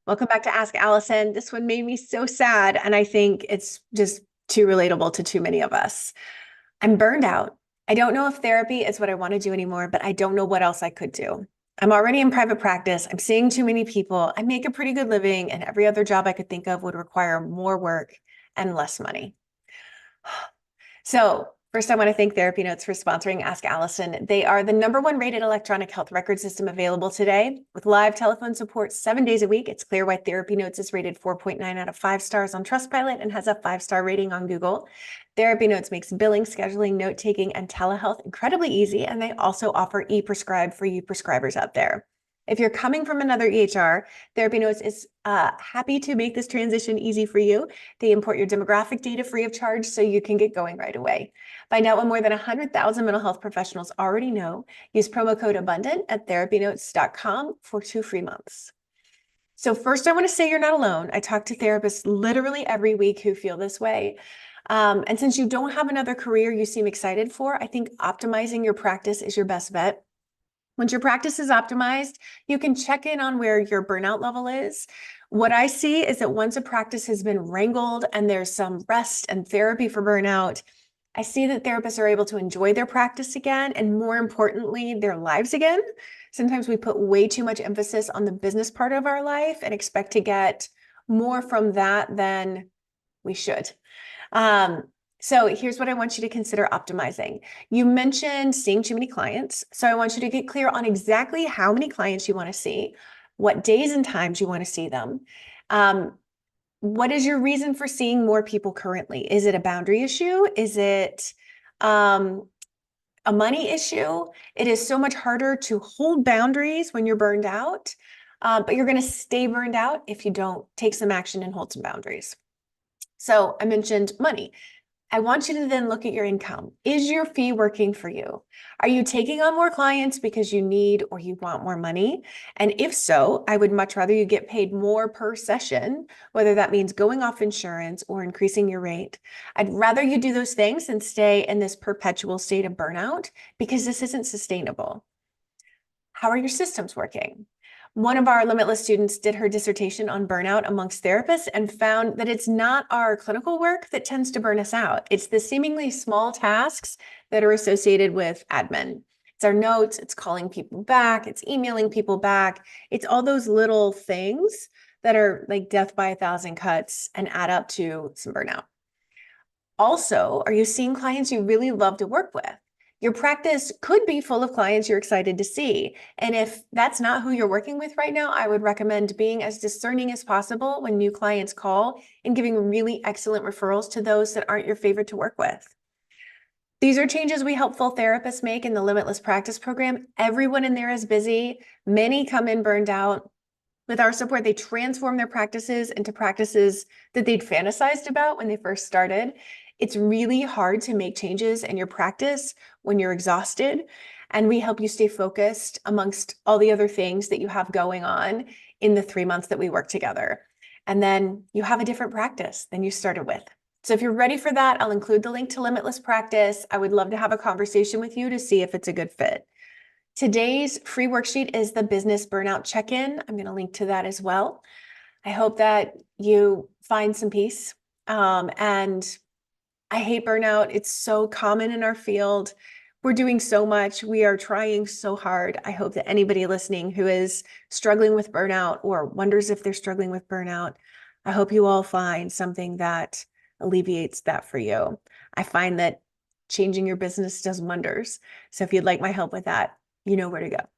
Welcome back to Ask Allison. This one made me so sad, and I think it's just too relatable to too many of us. I'm burned out. I don't know if therapy is what I want to do anymore, but I don't know what else I could do. I'm already in private practice. I'm seeing too many people. I make a pretty good living, and every other job I could think of would require more work and less money. So, first, I want to thank Therapy Notes for sponsoring Ask Allison. They are the #1 rated electronic health record system available today. With live telephone support 7 days a week, it's clear why Therapy Notes is rated 4.9 out of 5 stars on Trustpilot and has a 5-star rating on Google. Therapy Notes makes billing, scheduling, note-taking, and telehealth incredibly easy, and they also offer e-prescribe for you prescribers out there. If you're coming from another EHR, Therapy Notes is happy to make this transition easy for you. They import your demographic data free of charge so you can get going right away. Find out what more than 100,000 mental health professionals already know. Use promo code ABUNDANT at therapynotes.com for 2 free months. So first, I want to say you're not alone. I talk to therapists literally every week who feel this way. And since you don't have another career you seem excited for, I think optimizing your practice is your best bet. Once your practice is optimized, you can check in on where your burnout level is. What I see is that once a practice has been wrangled and there's some rest and therapy for burnout, I see that therapists are able to enjoy their practice again, and more importantly, their lives again. Sometimes we put way too much emphasis on the business part of our life and expect to get more from that than we should. So here's what I want you to consider optimizing. You mentioned seeing too many clients. So I want you to get clear on exactly how many clients you want to see, what days and times you want to see them. What is your reason for seeing more people currently? Is it a boundary issue? Is it a money issue? It is so much harder to hold boundaries when you're burned out, but you're going to stay burned out if you don't take some action and hold some boundaries. So I mentioned money. I want you to then look at your income. Is your fee working for you? Are you taking on more clients because you need or you want more money? And if so, I would much rather you get paid more per session, whether that means going off insurance or increasing your rate. I'd rather you do those things than stay in this perpetual state of burnout because this isn't sustainable. How are your systems working? One of our Limitless students did her dissertation on burnout amongst therapists and found that it's not our clinical work that tends to burn us out. It's the seemingly small tasks that are associated with admin. It's our notes, it's calling people back, it's emailing people back. It's all those little things that are like death by 1,000 cuts and add up to some burnout. Also, are you seeing clients you really love to work with? Your practice could be full of clients you're excited to see. And if that's not who you're working with right now, I would recommend being as discerning as possible when new clients call and giving really excellent referrals to those that aren't your favorite to work with. These are changes we help full therapists make in the Limitless Practice program. Everyone in there is busy. Many come in burned out. With our support, they transform their practices into practices that they'd fantasized about when they first started. It's really hard to make changes in your practice when you're exhausted, and we help you stay focused amongst all the other things that you have going on in the 3 months that we work together. And then you have a different practice than you started with. So if you're ready for that, I'll include the link to Limitless Practice. I would love to have a conversation with you to see if it's a good fit. Today's free worksheet is the business burnout check-in. I'm going to link to that as well. I hope that you find some peace. And I hate burnout. It's so common in our field. We're doing so much. We are trying so hard. I hope that anybody listening who is struggling with burnout or wonders if they're struggling with burnout, I hope you all find something that alleviates that for you. I find that changing your business does wonders. So if you'd like my help with that, you know where to go.